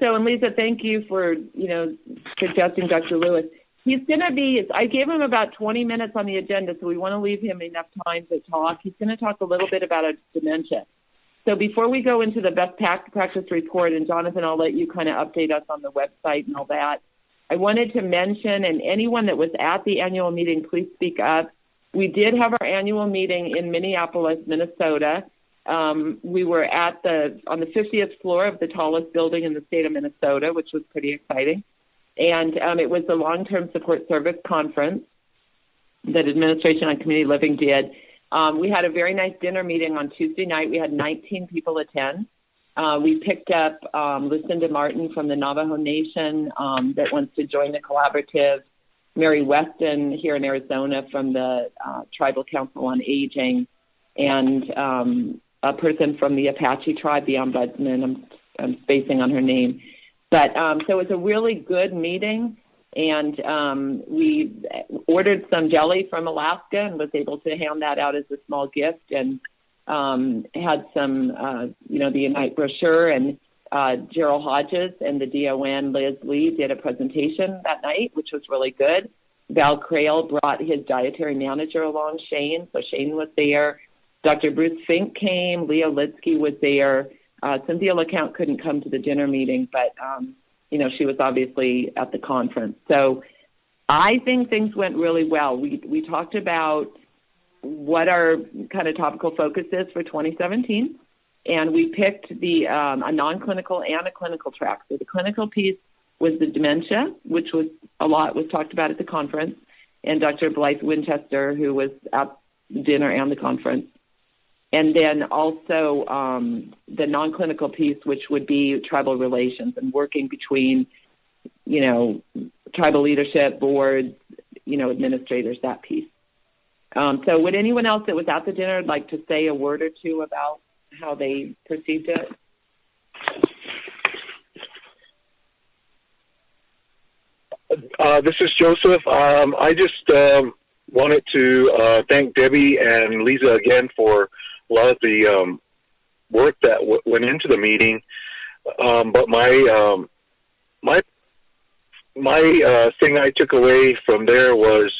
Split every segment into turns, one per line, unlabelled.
and Lisa, thank you for, suggesting Dr. Lewis. He's going to be, I gave him about 20 minutes on the agenda, so we want to leave him enough time to talk. He's going to talk a little bit about dementia. So before we go into the best practice report, and Jonathan, I'll let you kind of update us on the website and all that, I wanted to mention, and anyone that was at the annual meeting, please speak up. We did have our annual meeting in Minneapolis, Minnesota. We were on the 50th floor of the tallest building in the state of Minnesota, which was pretty exciting. And it was the Long-Term Support Service Conference that Administration on Community Living did. We had a very nice dinner meeting on Tuesday night. We had 19 people attend. We picked up Lucinda Martin from the Navajo Nation that wants to join the collaborative, Mary Weston here in Arizona from the Tribal Council on Aging, and a person from the Apache tribe, the ombudsman. I'm spacing on her name. But so it was a really good meeting, and we ordered some jelly from Alaska and was able to hand that out as a small gift, and had some, the U.N.I.T.E brochure, and Gerald Hodges and the DON, Liz Lee, did a presentation that night, which was really good. Val Crail brought his dietary manager along, Shane, so Shane was there. Dr. Bruce Fink came. Leo Litsky was there. Cynthia LeCount couldn't come to the dinner meeting, but, she was obviously at the conference. So I think things went really well. We talked about what our kind of topical focus is for 2017, and we picked a non-clinical and a clinical track. So the clinical piece was the dementia, which was talked about at the conference, and Dr. Blythe Winchester, who was at the dinner and the conference. And then also the non-clinical piece, which would be tribal relations and working between, tribal leadership, boards, administrators, that piece. So would anyone else that was at the dinner like to say a word or two about how they perceived it?
This is Joseph. I just wanted to thank Debbie and Lisa again for a lot of the work that went into the meeting, but my thing I took away from there was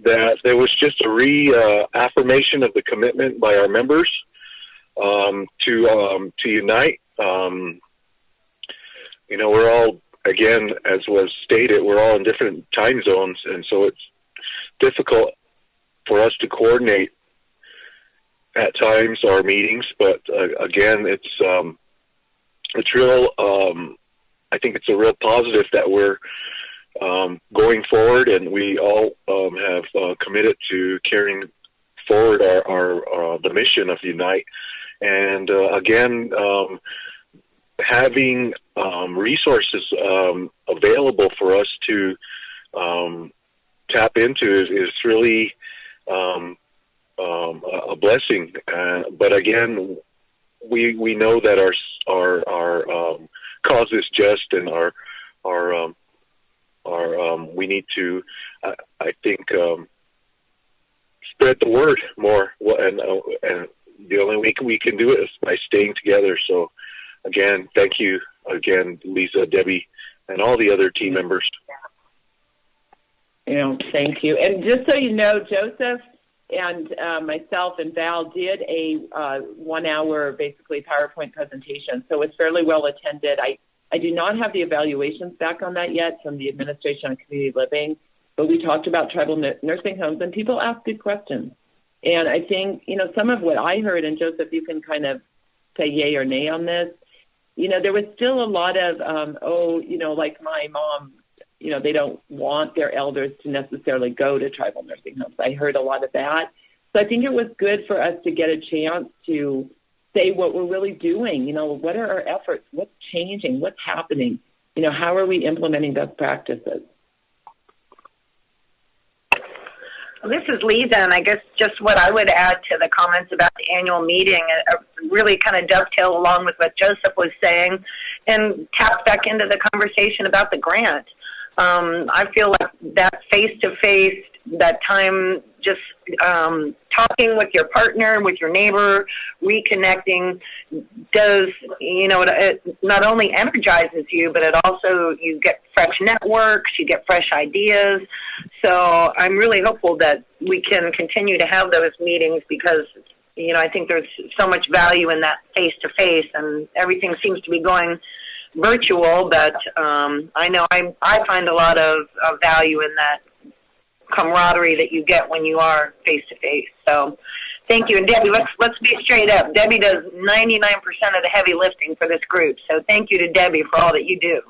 that there was just a reaffirmation of the commitment by our members to unite. We're all, again, as was stated, we're all in different time zones, and so it's difficult for us to coordinate at times our meetings, but again, it's real. I think it's a real positive that we're going forward, and we all have committed to carrying forward our the mission of U.N.I.T.E. And again, having resources available for us to tap into is really a blessing, but again, we know that our cause is just, and our we need to, I think, spread the word more, and the only way we can do it is by staying together. So, again, thank you again, Lisa, Debbie, and all the other team members.
Thank you. And just so you know, Joseph and myself and Val did a 1 hour, basically, PowerPoint presentation, so it's fairly well attended. I do not have the evaluations back on that yet from the Administration on Community Living, but we talked about tribal nursing homes, and people asked good questions. And I think, some of what I heard, and Joseph, you can kind of say yay or nay on this, there was still a lot of, like my mom, they don't want their elders to necessarily go to tribal nursing homes. I heard a lot of that. So I think it was good for us to get a chance to say what we're really doing. What are our efforts? What's changing? What's happening? How are we implementing best practices?
Well, this is Lisa, and I guess just what I would add to the comments about the annual meeting really kind of dovetail along with what Joseph was saying and taps back into the conversation about the grant. I feel like that face-to-face that time just talking with your partner, with your neighbor, reconnecting does, it not only energizes you, but it also, you get fresh networks, you get fresh ideas. So I'm really hopeful that we can continue to have those meetings because, I think there's so much value in that face-to-face, and everything seems to be going virtual, but I know I find a lot of value in that camaraderie that you get when you are face-to-face. So thank you. And Debbie, let's be straight up. Debbie does 99% of the heavy lifting for this group. So thank you to Debbie for all that you do.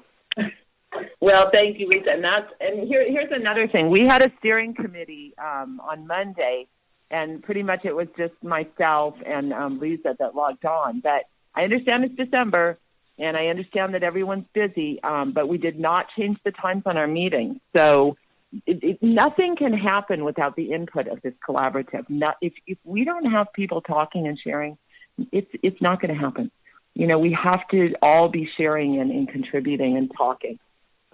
Well, thank you, Lisa. And here's another thing. We had a steering committee on Monday, and pretty much it was just myself and Lisa that logged on. But I understand it's December, and I understand that everyone's busy, but we did not change the times on our meeting. So nothing can happen without the input of this collaborative. If we don't have people talking and sharing, it's not going to happen. We have to all be sharing and contributing and talking.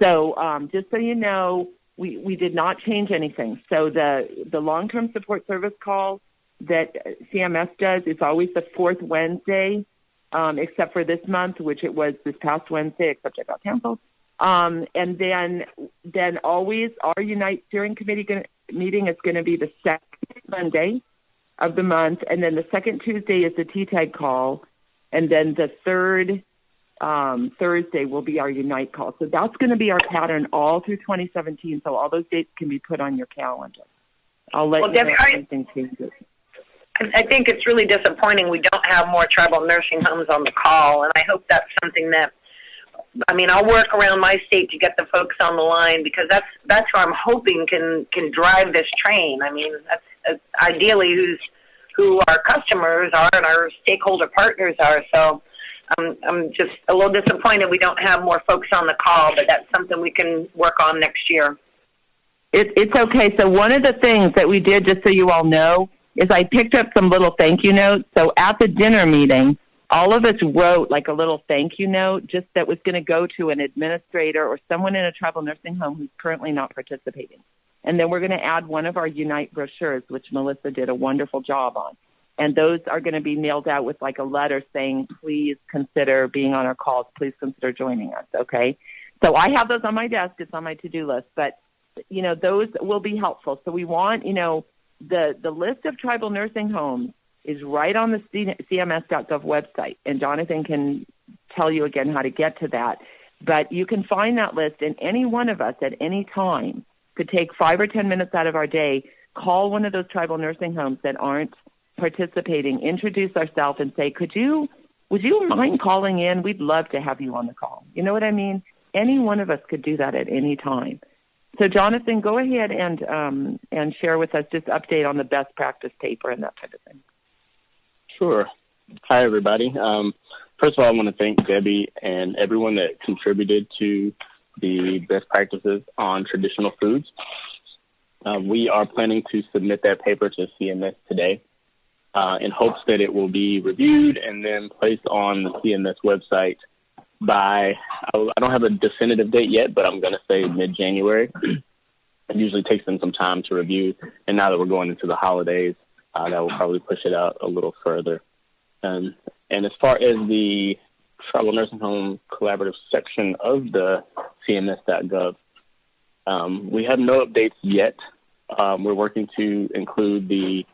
So just so you know, we did not change anything. So the long-term support service call that CMS does is always the fourth Wednesday, except for this month, which it was this past Wednesday, except it got canceled. And then always our U.N.I.T.E steering committee meeting is going to be the second Monday of the month, and then the second Tuesday is the T-TAG call, and then the third Thursday will be our U.N.I.T.E call. So that's going to be our pattern all through 2017, so all those dates can be put on your calendar. I'll let you know if anything changes.
I think it's really disappointing we don't have more tribal nursing homes on the call, and I hope that's something that, I'll work around my state to get the folks on the line because that's who I'm hoping can drive this train. That's ideally who our customers are and our stakeholder partners are. So I'm just a little disappointed we don't have more folks on the call, but that's something we can work on next year.
It's okay. So one of the things that we did, just so you all know, is I picked up some little thank you notes. So at the dinner meeting, all of us wrote like a little thank you note just that was going to go to an administrator or someone in a tribal nursing home who's currently not participating. And then we're going to add one of our U.N.I.T.E brochures, which Melissa did a wonderful job on. And those are going to be mailed out with like a letter saying, please consider being on our calls. Please consider joining us. Okay. So I have those on my desk. It's on my to-do list, but those will be helpful. So we want, the list of tribal nursing homes is right on the CMS.gov website, and Jonathan can tell you again how to get to that. But you can find that list, and any one of us at any time could take 5 or 10 minutes out of our day, call one of those tribal nursing homes that aren't participating, introduce ourselves, and say, would you mind calling in? We'd love to have you on the call. You know what I mean? Any one of us could do that at any time. So, Jonathan, go ahead and share with us, just update on the best practice paper and that type of thing.
Sure. Hi, everybody. First of all, I want to thank Debbie and everyone that contributed to the best practices on traditional foods. We are planning to submit that paper to CMS today in hopes that it will be reviewed and then placed on the CMS website by, I don't have a definitive date yet, but I'm going to say mid-January. It usually takes them some time to review, and now that we're going into the holidays, that will probably push it out a little further. And as far as the Tribal Nursing Home Collaborative section of the CMS.gov, we have no updates yet. We're working to include the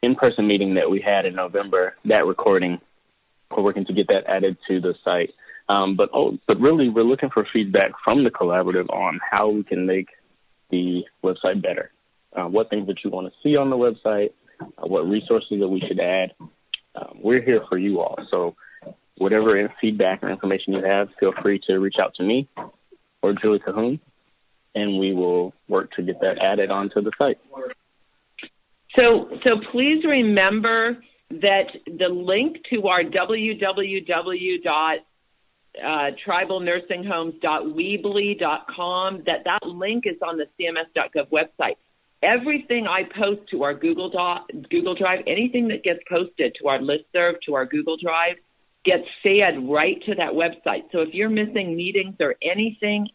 in-person meeting that we had in November, that recording. We're working to get that added to the site. But really, we're looking for feedback from the collaborative on how we can make the website better. What things that you want to see on the website, what resources that we should add. We're here for you all. So whatever feedback or information you have, feel free to reach out to me or Julie Cahoon, and we will work to get that added onto the site.
So please remember that the link to our www.tribalnursinghomes.weebly.com, that link is on the CMS.gov website. Everything I post to our Google Drive, anything that gets posted to our listserv, to our Google Drive, gets fed right to that website. So if you're missing meetings or anything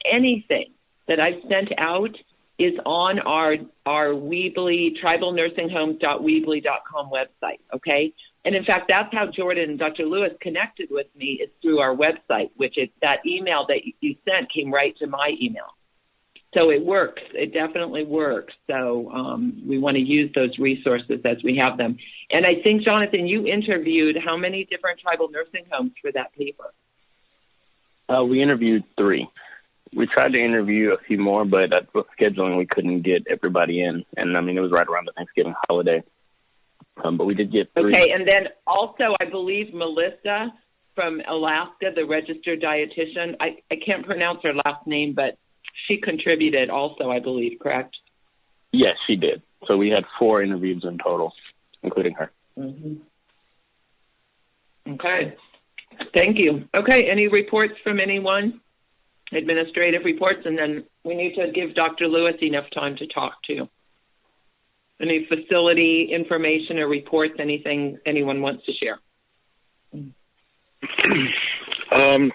that I've sent out, is on our Weebly, tribalnursinghomes.weebly.com website, okay? And in fact, that's how Jordan and Dr. Lewis connected with me, is through our website, which is that email that you sent came right to my email. So it works. It definitely works. So we want to use those resources as we have them. And I think, Jonathan, you interviewed how many different tribal nursing homes for that paper?
We interviewed 3. We tried to interview a few more, but with scheduling, we couldn't get everybody in. And, I mean, it was right around the Thanksgiving holiday. But we did get 3.
Okay, and then also, I believe Melissa from Alaska, the registered dietitian, I can't pronounce her last name, but she contributed also, I believe, correct?
Yes, she did. So we had 4 interviews in total, including her.
Mm-hmm. Okay. Thank you. Okay, any reports from anyone? Administrative reports, and then we need to give Dr. Lewis enough time to talk to. Any facility information or reports, anything anyone wants to share?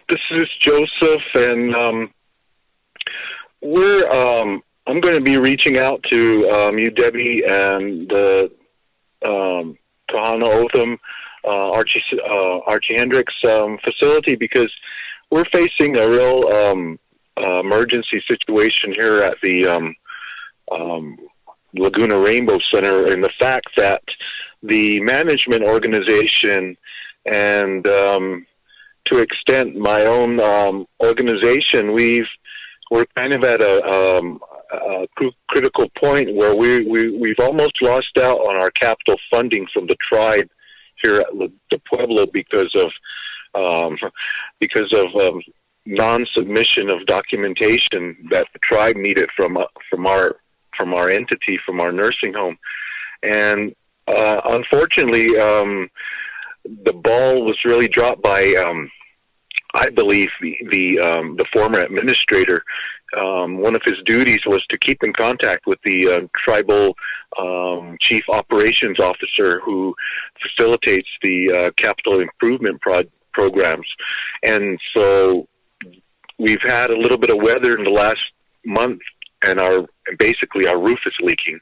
This is Joseph, and I'm going to be reaching out to you, Debbie, and the Tohono O'odham Archie Hendricks facility, because we're facing a real emergency situation here at the Laguna Rainbow Center, and the fact that the management organization and to extent my own organization, we're kind of at a critical point where we've almost lost out on our capital funding from the tribe here at the Pueblo because of non-submission of documentation that the tribe needed from our entity, from our nursing home. And unfortunately, the ball was really dropped by, I believe, the former administrator. One of his duties was to keep in contact with the tribal chief operations officer who facilitates the capital improvement programs. And so we've had a little bit of weather in the last month, and basically our roof is leaking.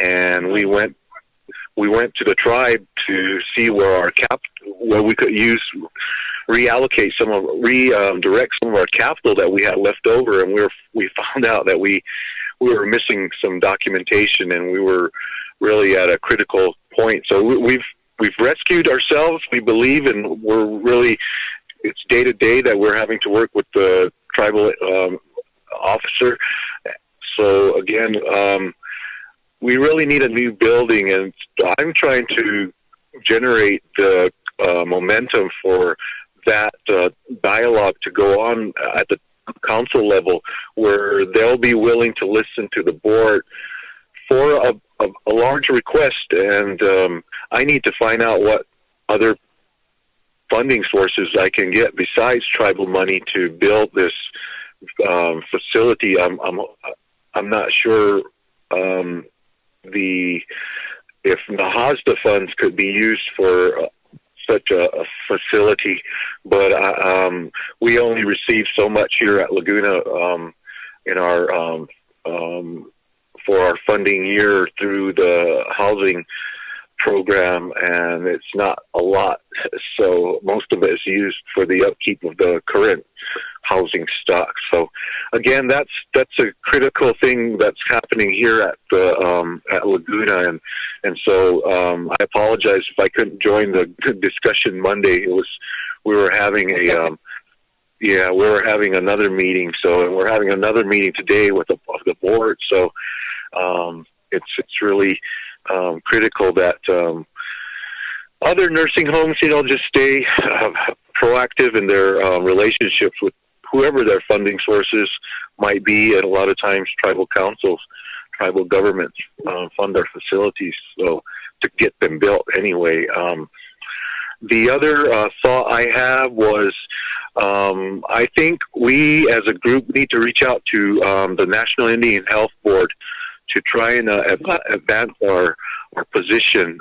And we went to the tribe to see where where we could redirect some of our capital that we had left over, and we found out that we were missing some documentation, and we were really at a critical point. So we've rescued ourselves, we believe, and it's day to day that we're having to work with the tribal officer. So again, we really need a new building, and I'm trying to generate the momentum for that dialogue to go on at the council level, where they'll be willing to listen to the board for a large request. And I need to find out what other funding sources I can get besides tribal money to build this facility. I'm not sure if the HOSDA funds could be used for such a facility, but we only receive so much here at Laguna in our for our funding year through the housing program, and it's not a lot. So most of it is used for the upkeep of the current housing stock. So again, that's a critical thing that's happening here at the at Laguna, and so I apologize if I couldn't join the discussion Monday. We were having another meeting. So we're having another meeting today with the board. So it's really critical that other nursing homes, just stay proactive in their relationships with whoever their funding sources might be. And a lot of times tribal councils, tribal governments fund our facilities, so to get them built anyway. The other thought I have was I think we as a group need to reach out to the National Indian Health Board to try and advance our position.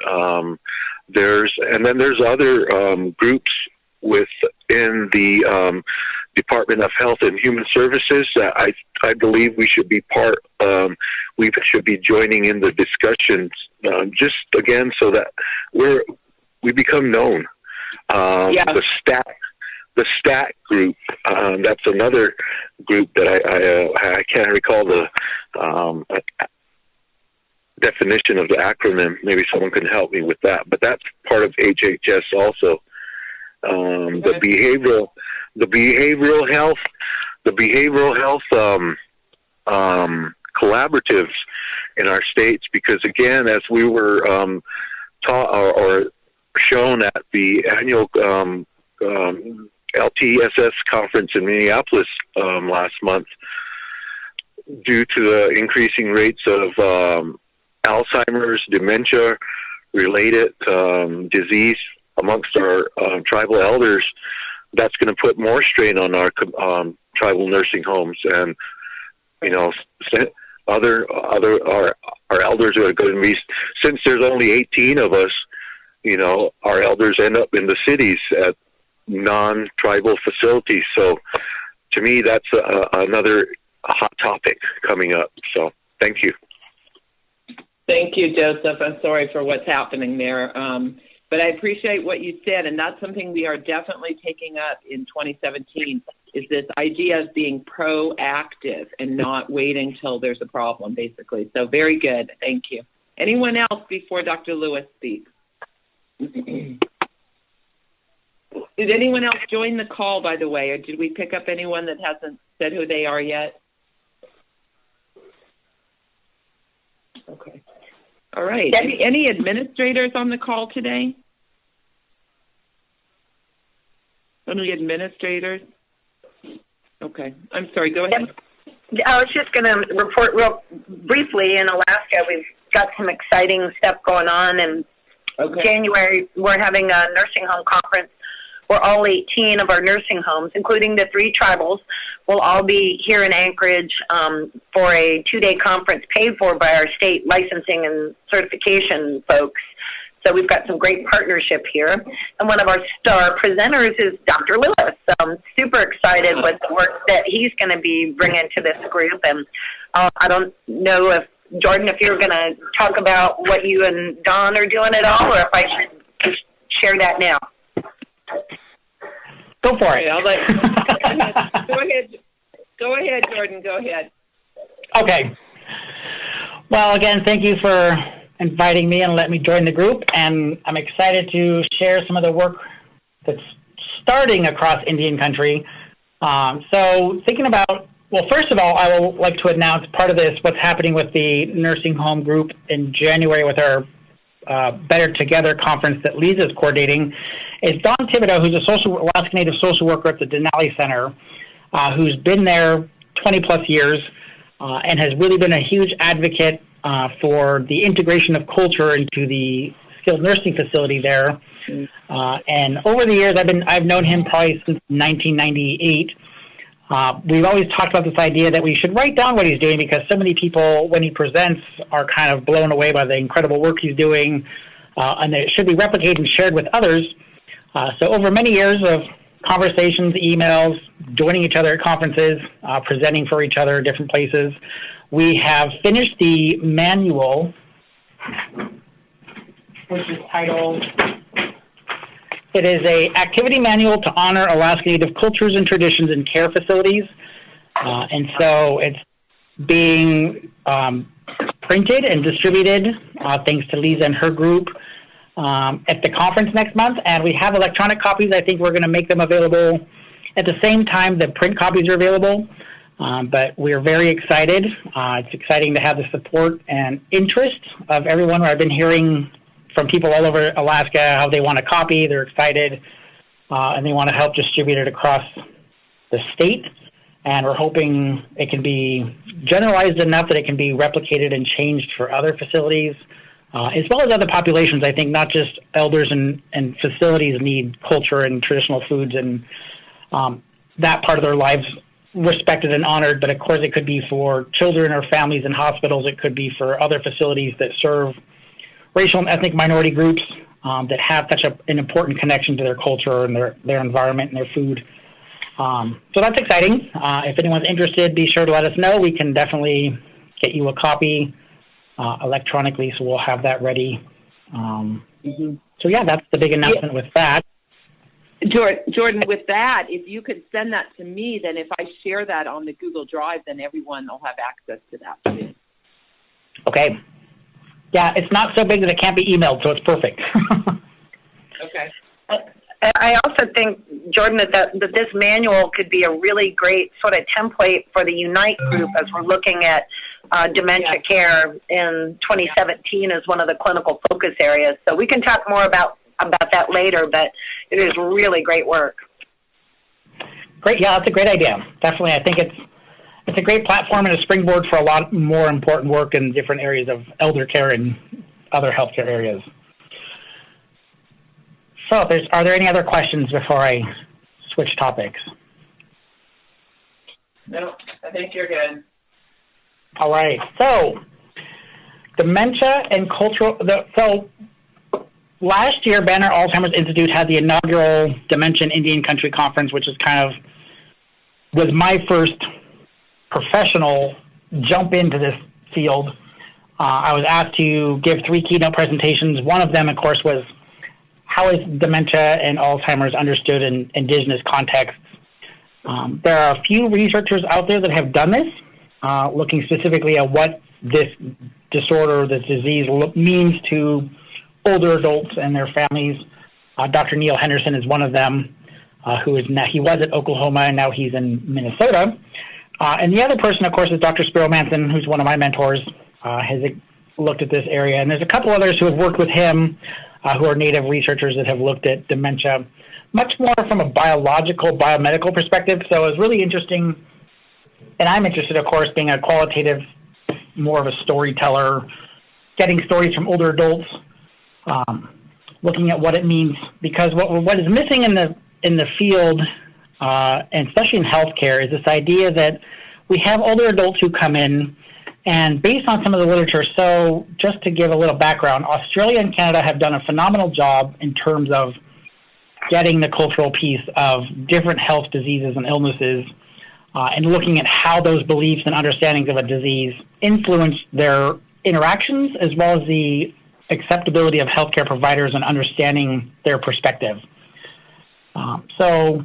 There's other groups within the Department of Health and Human Services. I believe we should be we should be joining in the discussions, just again so that we become known. The STAT group, that's another group that I can't recall the definition of the acronym. Maybe someone can help me with that. But that's part of HHS also. The behavioral health collaboratives in our states, because again, as we were taught or shown at the annual LTSS conference in Minneapolis last month, due to the increasing rates of Alzheimer's, dementia related disease amongst our tribal elders, that's going to put more strain on our tribal nursing homes. And our elders are going to be, since there's only 18 of us, our elders end up in the cities at non-tribal facilities. So to me, that's another hot topic coming up. So thank you.
Thank you, Joseph. I'm sorry for what's happening there. But I appreciate what you said, and that's something we are definitely taking up in 2017, is this idea of being proactive and not waiting till there's a problem, basically. So very good. Thank you. Anyone else before Dr. Lewis speaks? Did anyone else join the call, by the way, or did we pick up anyone that hasn't said who they are yet? Okay. All right. Any administrators on the call today? Any administrators? Okay. I'm sorry. Go ahead.
I was just going to report real briefly. In Alaska, we've got some exciting stuff going on. And January, we're having a nursing home conference where all 18 of our nursing homes, including the 3 tribals, will all be here in Anchorage for a 2-day conference paid for by our state licensing and certification folks. So we've got some great partnership here. And one of our star presenters is Dr. Lewis. So I'm super excited with the work that he's going to be bringing to this group. And I don't know if, Jordan, if you're going to talk about what you and Don are doing at all, or if I should just share that now.
Go for it.
I'll let, Go ahead, Jordan. Go ahead.
Okay. Well, again, thank you for inviting me and letting me join the group. And I'm excited to share some of the work that's starting across Indian country. So thinking about, well, first of all, I would like to announce part of this, what's happening with the nursing home group in January with our Better Together conference that Lisa's coordinating, is Dawn Thibodeau, who's a Alaska Native social worker at the Denali Center, who's been there 20-plus years and has really been a huge advocate for the integration of culture into the skilled nursing facility there. And over the years, I've known him probably since 1998. We've always talked about this idea that we should write down what he's doing, because so many people, when he presents, are kind of blown away by the incredible work he's doing, and that it should be replicated and shared with others. So over many years of conversations, emails, joining each other at conferences, presenting for each other at different places, we have finished the manual, which is titled, it is a activity manual to honor Alaska Native cultures and traditions in care facilities. And so it's being printed and distributed, thanks to Lisa and her group, at the conference next month. And we have electronic copies. I think we're going to make them available at the same time the print copies are available. But we're very excited. It's exciting to have the support and interest of everyone. I've been hearing from people all over Alaska how they want a copy, they're excited, and they want to help distribute it across the state. And we're hoping it can be generalized enough that it can be replicated and changed for other facilities, as well as other populations. I think not just elders and facilities need culture and traditional foods and that part of their lives respected and honored, but of course it could be for children or families in hospitals. It could be for other facilities that serve racial and ethnic minority groups that have such an important connection to their culture and their environment and their food. So that's exciting. If anyone's interested, be sure to let us know. We can definitely get you a copy electronically, so we'll have that ready. So, yeah, that's the big announcement with that.
Jordan, with that, if you could send that to me, then if I share that on the Google Drive, then everyone will have access to that too.
Okay. Yeah, it's not so big that it can't be emailed, so it's perfect.
Okay.
I also think, Jordan, that this manual could be a really great sort of template for the U.N.I.T.E group as we're looking at dementia care in 2017 as one of the clinical focus areas. So we can talk more about that later, but it is really great work.
Great. Yeah, that's a great idea. Definitely. I think it's a great platform and a springboard for a lot more important work in different areas of elder care and other healthcare areas. So are there any other questions before I switch topics?
No, I think you're good.
All right. So dementia and cultural. So last year, Banner Alzheimer's Institute had the inaugural Dementia in Indian Country Conference, which is was my first professional jump into this field. I was asked to give 3 keynote presentations. One of them, of course, was how is dementia and Alzheimer's understood in Indigenous contexts. There are a few researchers out there that have done this, looking specifically at what this disorder, this disease means to older adults and their families. Dr. Neil Henderson is one of them, he was at Oklahoma and now he's in Minnesota. And the other person, of course, is Dr. Spiro Manson, who's one of my mentors, has looked at this area. And there's a couple others who have worked with him, who are native researchers that have looked at dementia much more from a biomedical perspective. So it's really interesting. And I'm interested, of course, being a qualitative, more of a storyteller, getting stories from older adults, looking at what it means. Because what is missing in the field, and especially in healthcare, is this idea that we have older adults who come in, and based on some of the literature, so just to give a little background, Australia and Canada have done a phenomenal job in terms of getting the cultural piece of different health diseases and illnesses, and looking at how those beliefs and understandings of a disease influence their interactions, as well as the acceptability of healthcare providers and understanding their perspective. So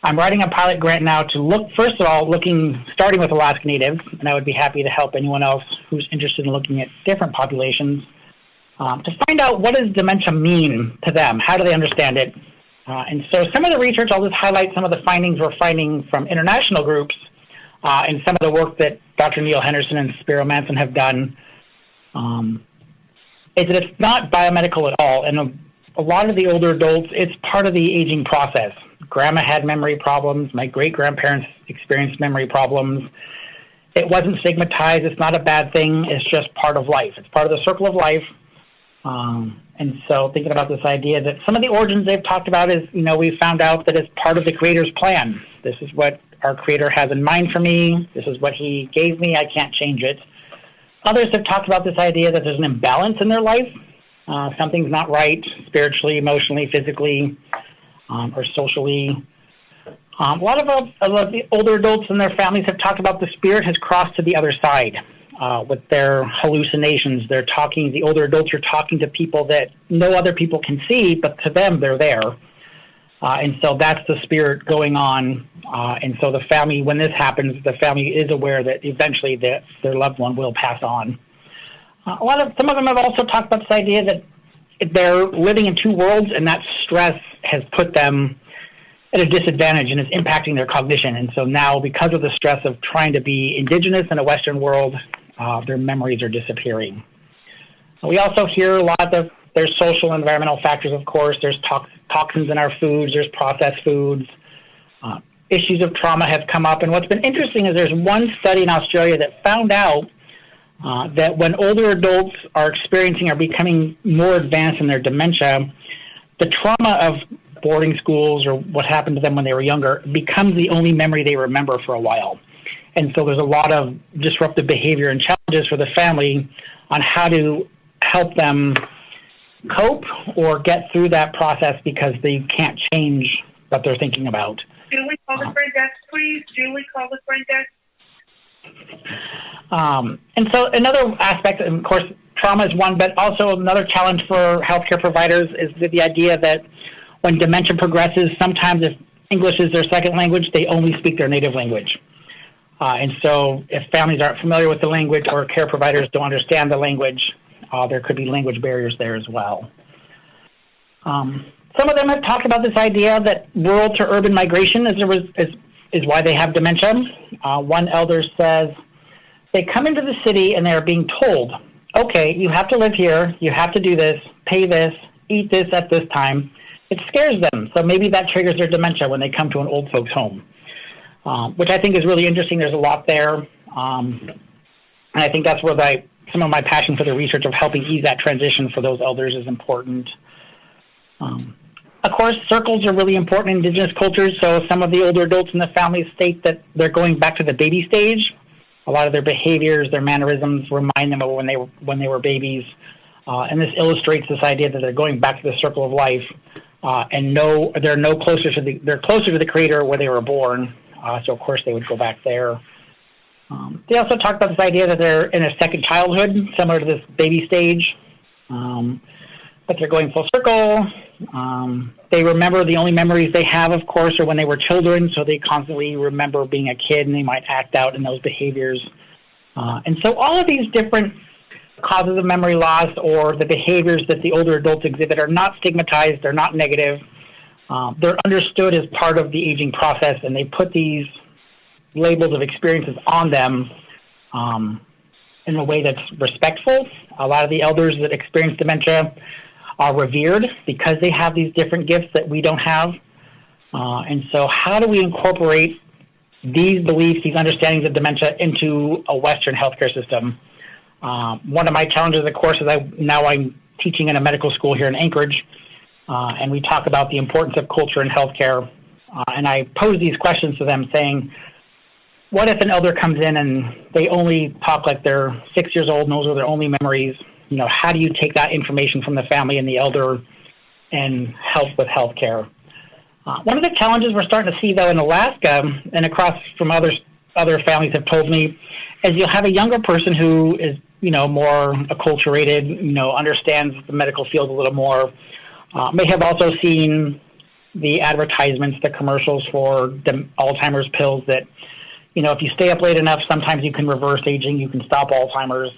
I'm writing a pilot grant now to look, first of all, starting with Alaska Natives, and I would be happy to help anyone else who's interested in looking at different populations to find out what does dementia mean to them, how do they understand it. And so some of the research, I'll just highlight some of the findings we're finding from international groups and some of the work that Dr. Neil Henderson and Spiro Manson have done, is that it's not biomedical at all. And a lot of the older adults, it's part of the aging process. Grandma had memory problems. My great-grandparents experienced memory problems. It wasn't stigmatized. It's not a bad thing. It's just part of life. It's part of the circle of life. And so thinking about this idea that some of the origins they've talked about is, we found out that it's part of the Creator's plan. This is what our Creator has in mind for me. This is what He gave me. I can't change it. Others have talked about this idea that there's an imbalance in their life. Something's not right spiritually, emotionally, physically, or socially. A lot of the older adults and their families have talked about the spirit has crossed to the other side with their hallucinations. The older adults are talking to people that no other people can see, but to them, they're there. And so that's the spirit going on. And so the family, when this happens, the family is aware that eventually their loved one will pass on. Some of them have also talked about this idea that they're living in two worlds, and that stress has put them at a disadvantage and is impacting their cognition. And so now, because of the stress of trying to be Indigenous in a Western world, their memories are disappearing. We also hear a lot of there's social and environmental factors, of course. There's toxins in our foods. There's processed foods. Issues of trauma have come up. And what's been interesting is there's one study in Australia that found out that when older adults are experiencing or becoming more advanced in their dementia, the trauma of boarding schools or what happened to them when they were younger becomes the only memory they remember for a while. And so there's a lot of disruptive behavior and challenges for the family on how to help them cope or get through that process because they can't change what they're thinking about.
Call the front desk, please. Julie, call the front desk.
And so another aspect, and of course, trauma is one, but also another challenge for healthcare providers is the idea that when dementia progresses, sometimes if English is their second language, they only speak their native language. And so if families aren't familiar with the language or care providers don't understand the language, there could be language barriers there as well. Some of them have talked about this idea that rural to urban migration is why they have dementia. One elder says, they come into the city and they're being told, okay, you have to live here, you have to do this, pay this, eat this at this time. It scares them. So maybe that triggers their dementia when they come to an old folks home, which I think is really interesting. There's a lot there. And I think that's where some of my passion for the research of helping ease that transition for those elders is important. Of course, circles are really important in Indigenous cultures. So some of the older adults in the family state that they're going back to the baby stage. A lot of their behaviors, their mannerisms remind them of when they were babies. And this illustrates this idea that they're going back to the circle of life and they're closer to the Creator where they were born. So of course they would go back there. They also talked about this idea that they're in a second childhood, similar to this baby stage, but they're going full circle. They remember the only memories they have, of course, are when they were children, so they constantly remember being a kid, and they might act out in those behaviors. And so all of these different causes of memory loss or the behaviors that the older adults exhibit are not stigmatized, they're not negative. They're understood as part of the aging process, and they put these labels of experiences on them in a way that's respectful. A lot of the elders that experience dementia are revered because they have these different gifts that we don't have. And so how do we incorporate these beliefs, these understandings of dementia into a Western healthcare system? One of my challenges, of course, is I'm teaching in a medical school here in Anchorage, and we talk about the importance of culture in healthcare. And I pose these questions to them saying, what if an elder comes in and they only talk like they're 6 years old and those are their only memories? You know, how do you take that information from the family and the elder and help with healthcare? One of the challenges we're starting to see, though, in Alaska and across from other families have told me is you'll have a younger person who is, more acculturated, understands the medical field a little more, may have also seen the advertisements, the commercials for Alzheimer's pills that, if you stay up late enough, sometimes you can reverse aging, you can stop Alzheimer's.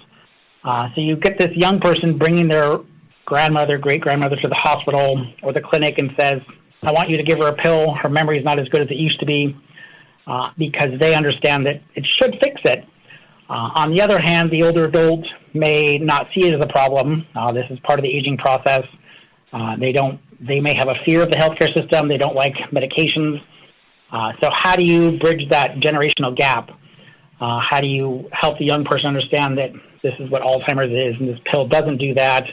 So you get this young person bringing their grandmother, great-grandmother to the hospital or the clinic and says, I want you to give her a pill. Her memory is not as good as it used to be because they understand that it should fix it. On the other hand, the older adult may not see it as a problem. This is part of the aging process. They may have a fear of the healthcare system. They don't like medications. So how do you bridge that generational gap? How do you help the young person understand that this is what Alzheimer's is and this pill doesn't do that?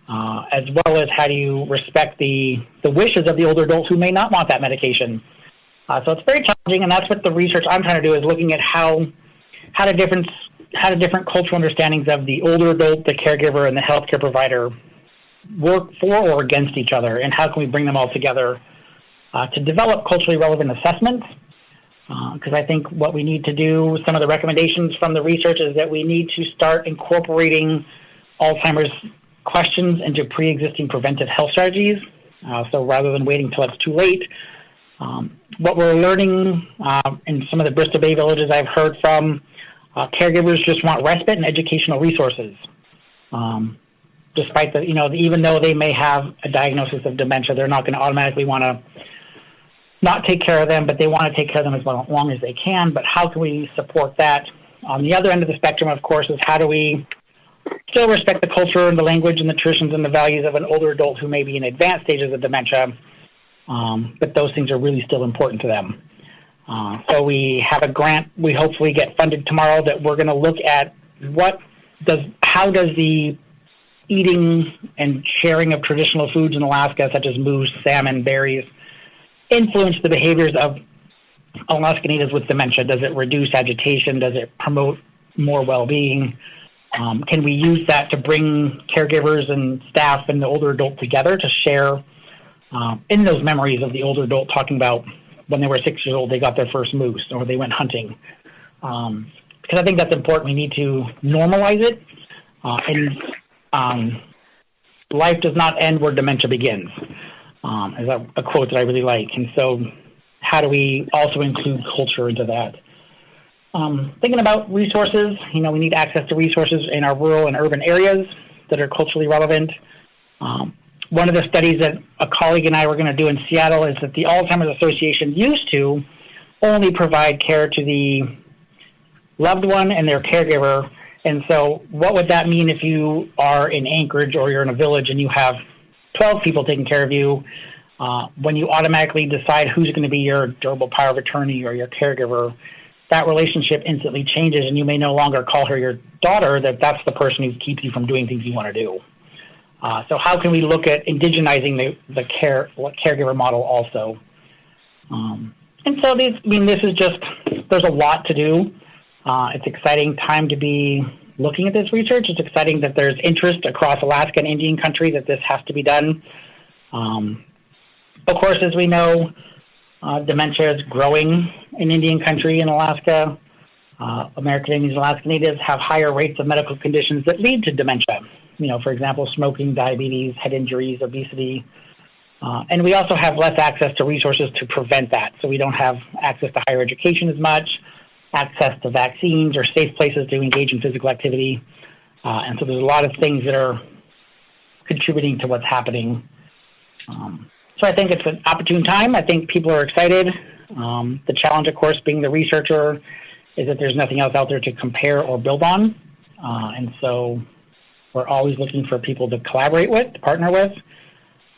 As well as how do you respect the wishes of the older adults who may not want that medication? So it's very challenging, and that's what the research I'm trying to do is looking at how do different cultural understandings of the older adult, the caregiver, and the healthcare provider work for or against each other, and how can we bring them all together to develop culturally relevant assessments? Because I think what we need to do, some of the recommendations from the research is that we need to start incorporating Alzheimer's questions into pre-existing preventive health strategies. So rather than waiting till it's too late, what we're learning in some of the Bristol Bay villages I've heard from, caregivers just want respite and educational resources. Despite even though they may have a diagnosis of dementia, they're not going to automatically want to not take care of them, but they want to take care of them as long as they can. But how can we support that? On the other end of the spectrum, of course, is how do we still respect the culture and the language and the traditions and the values of an older adult who may be in advanced stages of dementia, but those things are really still important to them. So we have a grant we hopefully get funded tomorrow that we're going to look at how does the eating and sharing of traditional foods in Alaska, such as moose, salmon, berries, influence the behaviors of Alaska Natives with dementia? Does it reduce agitation? Does it promote more well-being? Can we use that to bring caregivers and staff and the older adult together to share in those memories of the older adult, talking about when they were 6 years old, they got their first moose or they went hunting. Because I think that's important. We need to normalize it. And life does not end where dementia begins, is a quote that I really like. And so how do we also include culture into that? Thinking about resources, we need access to resources in our rural and urban areas that are culturally relevant. One of the studies that a colleague and I were going to do in Seattle is that the Alzheimer's Association used to only provide care to the loved one and their caregiver. And so what would that mean if you are in Anchorage or you're in a village and you have 12 people taking care of you? When you automatically decide who's going to be your durable power of attorney or your caregiver, that relationship instantly changes, and you may no longer call her your daughter, that's the person who keeps you from doing things you want to do. So how can we look at indigenizing the caregiver model also? And so this is just, there's a lot to do. It's exciting time to be looking at this research. It's exciting that there's interest across Alaska and Indian country that this has to be done. Of course, as we know, dementia is growing in Indian country in Alaska. American Indians and Alaska Natives have higher rates of medical conditions that lead to dementia. For example, smoking, diabetes, head injuries, obesity. And we also have less access to resources to prevent that. So we don't have access to higher education as much, access to vaccines or safe places to engage in physical activity. And so there's a lot of things that are contributing to what's happening. So I think it's an opportune time. I think people are excited. The challenge, of course, being the researcher, is that there's nothing else out there to compare or build on. And so we're always looking for people to collaborate with, to partner with.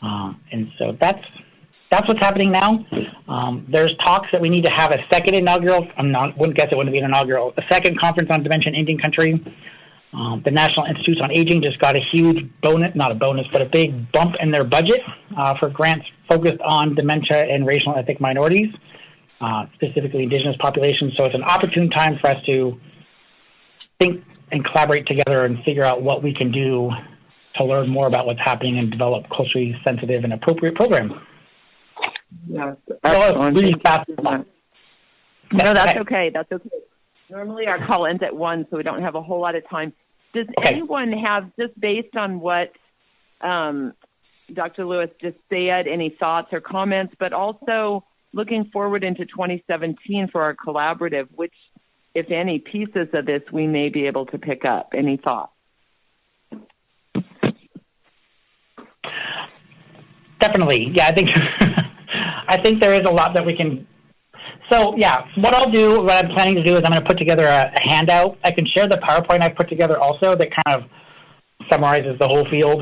And so that's what's happening now. There's talks that we need to have a second inaugural, wouldn't guess it wouldn't be an inaugural, a second conference on dementia in Indian country. The National Institutes on Aging just got a huge bonus, not a bonus, but a big bump in their budget for grants focused on dementia and racial and ethnic minorities, specifically Indigenous populations. So it's an opportune time for us to think and collaborate together and figure out what we can do to learn more about what's happening and develop culturally sensitive and appropriate programs.
Yeah,
really fast.
No, that's okay. That's okay. Normally our call ends at 1, so we don't have a whole lot of time. Does anyone have, just based on what Dr. Lewis just said, any thoughts or comments, but also looking forward into 2017 for our collaborative, which, if any, pieces of this we may be able to pick up? Any thoughts?
Definitely. Yeah, I think there is a lot that we can. So, yeah, what I'm planning to do is I'm going to put together a handout. I can share the PowerPoint I've put together also that kind of summarizes the whole field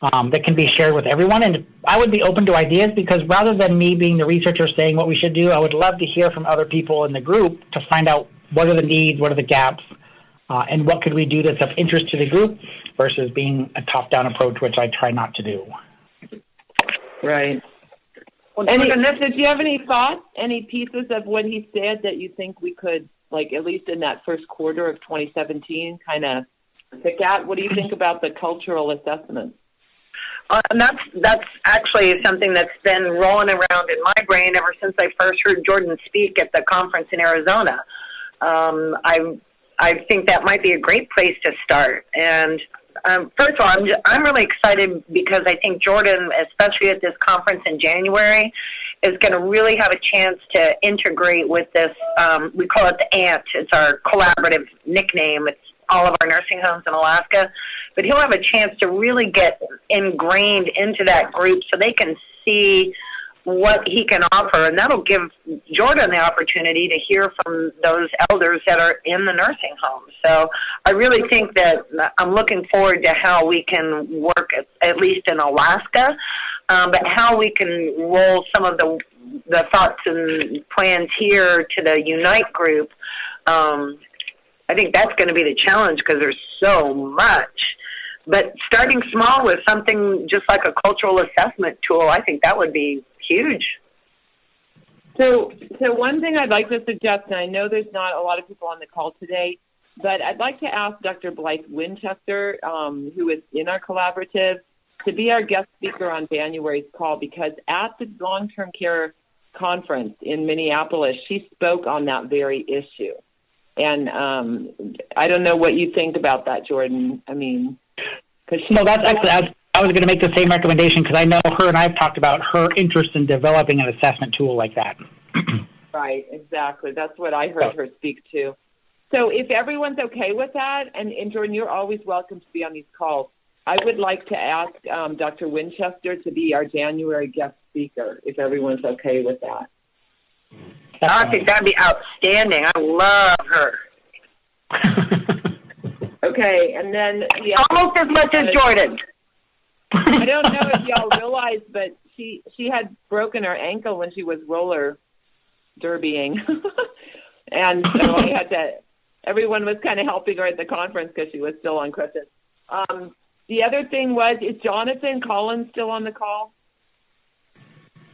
that can be shared with everyone. And I would be open to ideas because rather than me being the researcher saying what we should do, I would love to hear from other people in the group to find out what are the needs, what are the gaps, and what could we do that's of interest to the group versus being a top-down approach, which I try not to do.
Right. Did you have any thoughts, any pieces of what he said that you think we could, like, at least in that first quarter of 2017, kind of pick at? What do you think about the cultural assessment?
That's actually something that's been rolling around in my brain ever since I first heard Jordan speak at the conference in Arizona. I think that might be a great place to start. And first of all, I'm really excited because I think Jordan, especially at this conference in January, is going to really have a chance to integrate with this. We call it the ANT. It's our collaborative nickname. It's all of our nursing homes in Alaska. But he'll have a chance to really get ingrained into that group so they can see what he can offer, and that'll give Jordan the opportunity to hear from those elders that are in the nursing homes. So I really think that I'm looking forward to how we can work, at least in Alaska, but how we can roll some of the thoughts and plans here to the U.N.I.T.E group. I think that's going to be the challenge because there's so much. But starting small with something just like a cultural assessment tool, I think that would be huge.
So one thing I'd like to suggest, and I know there's not a lot of people on the call today, but I'd like to ask Dr. Blythe Winchester, who is in our collaborative, to be our guest speaker on January's call, because at the long-term care conference in Minneapolis, she spoke on that very issue. And I don't know what you think about that, Jordan. I mean,
no, that's excellent. I was going to make the same recommendation because I know her and I've talked about her interest in developing an assessment tool like that.
Right, exactly. That's what I heard her speak to. So if everyone's okay with that, and Jordan, you're always welcome to be on these calls, I would like to ask Dr. Winchester to be our January guest speaker, if everyone's okay with that.
I think that'd be outstanding. I love her.
Okay, and then...
Almost as much as Jordan.
I don't know if y'all realize, but she had broken her ankle when she was roller derbying. And so I had to... Everyone was kind of helping her at the conference because she was still on crutches. The other thing was, is Jonathan Collins still on the call?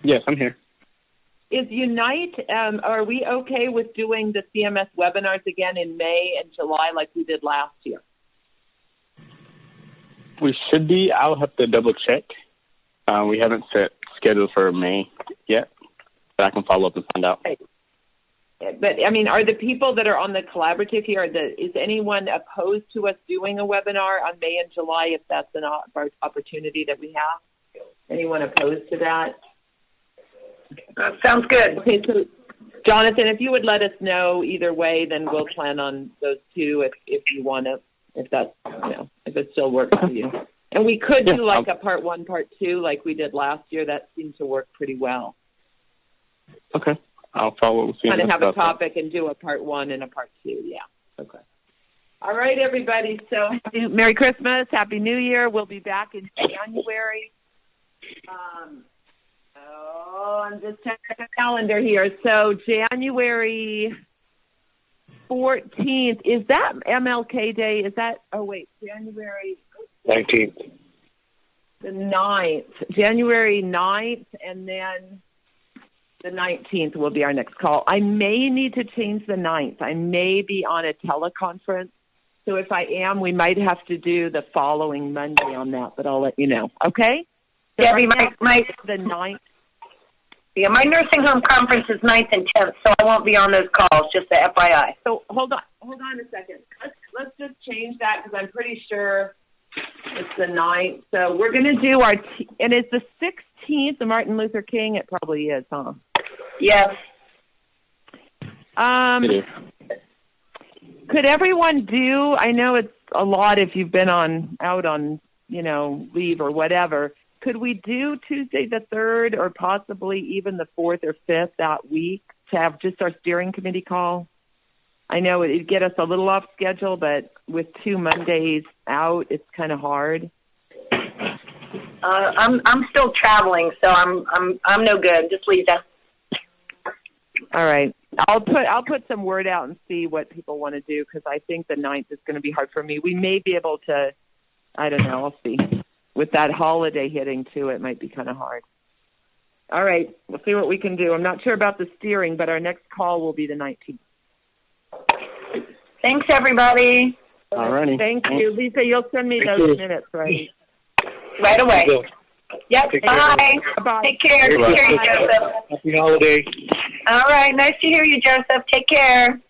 Yes, I'm here.
Is U.N.I.T.E, are we okay with doing the CMS webinars again in May and July like we did last year?
We should be. I'll have to double check. We haven't set schedule for May yet, but I can follow up and find out.
Okay. But, I mean, are the people that are on the collaborative here, is anyone opposed to us doing a webinar on May and July if that's an opportunity that we have? Anyone opposed to that?
Sounds good.
Okay, so, Jonathan, if you would let us know either way, then we'll plan on those two if you want to, if that's, if it still works for you. And we could do like a part 1, part 2 like we did last year. That seemed to work pretty well.
Okay. I'll follow.
Kind of have a topic and do a part 1 and a part 2. Yeah. Okay. All right, everybody. So Merry Christmas. Happy New Year. We'll be back in January. I'm just checking the calendar here. So January 14th, is that MLK Day? Is that, January
19th.
The 9th. January 9th, and then the 19th will be our next call. I may need to change the 9th. I may be on a teleconference. So if I am, we might have to do the following Monday on that, but I'll let you know. Okay? So
Debbie,
the 9th.
Yeah, my nursing home conference is 9th and 10th, so I won't be on those calls, just the FYI.
So hold on a second. Let's just change that because I'm pretty sure it's the 9th. So we're going to do and it's the 16th of Martin Luther King. It probably is, huh?
Yes.
Could everyone do, I know it's a lot if you've been out on, leave or whatever. Could we do Tuesday the 3rd or possibly even the 4th or 5th that week to have just our steering committee call? I know it'd get us a little off schedule, but with 2 Mondays out, it's kind of hard.
I'm still traveling, so I'm no good. Just leave that.
All right. I'll put some word out and see what people want to do because I think the 9th is going to be hard for me. We may be able to, I don't know, I'll see. With that holiday hitting, too, it might be kind of hard. All right. We'll see what we can do. I'm not sure about the steering, but our next call will be the 19th.
Thanks, everybody.
All righty.
Thank you. Lisa, you'll send me those minutes, right?
Right away. Yep. Bye.
Bye.
Take care. Take care, Joseph.
Happy holiday.
All right. Nice to hear you, Joseph. Take care.